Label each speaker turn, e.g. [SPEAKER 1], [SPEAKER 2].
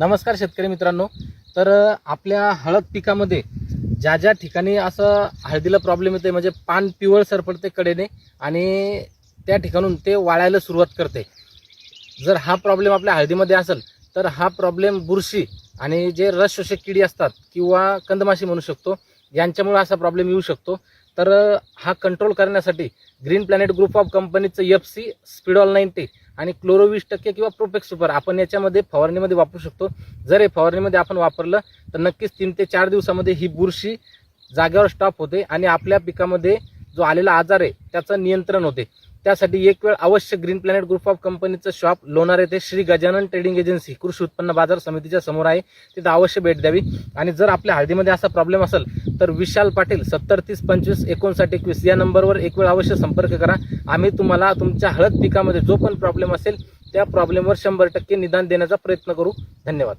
[SPEAKER 1] नमस्कार शेतकरी मित्रांनो। तर आपल्या हळद पिकामध्ये ज्या ज्या ठिकाणी असं हळदीला प्रॉब्लेम येते म्हणजे पान पिवळसर पडते कडेने आणि त्या ठिकाणून ते वाळायला सुरुवात करते। जर हा प्रॉब्लेम आपल्या हळदीमध्ये असेल तर हा प्रॉब्लेम बुरशी आणि जे रस शोषक किडी असतात किंवा कंदमाशी म्हणू शकतो यांच्यामुळे असा प्रॉब्लेम येऊ शकतो। तर हा कंट्रोल करण्यासाठी ग्रीन प्लॅनेट ग्रुप ऑफ कंपनीचं FC स्पीडॉल 90 आणि क्लोरो 20% किंवा प्रोपेक्स सुपर आपण याच्यामध्ये फवारणीमध्ये वापरू शकतो। जर हे फवारणीमध्ये आपण वापरलं तर नक्कीच 3 ते 4 दिवसामध्ये ही बुरशी जागेवर स्टॉप होते आणि आपल्या पिकामध्ये जो आलेला आजार आहे त्याचं नियंत्रण होते। त्यासाठी एक वेळ अवश्य ग्रीन प्लॅनेट ग्रुप ऑफ कंपनीचं शॉप लोणार येथे श्री गजानन ट्रेडिंग एजन्सी कृषी उत्पन्न बाजार समितीच्या समोर आहे, तिथं अवश्य भेट द्यावी। आणि जर आपल्या हळदीमध्ये असा प्रॉब्लेम असेल तर विशाल पाटील 70 30 25 59 21 या नंबरवर एक वेळ अवश्य संपर्क करा। आम्ही तुम्हाला तुमच्या हळद पिकामध्ये जो पण प्रॉब्लेम असेल त्या प्रॉब्लेमवर 100% निदान देण्याचा प्रयत्न करू। धन्यवाद।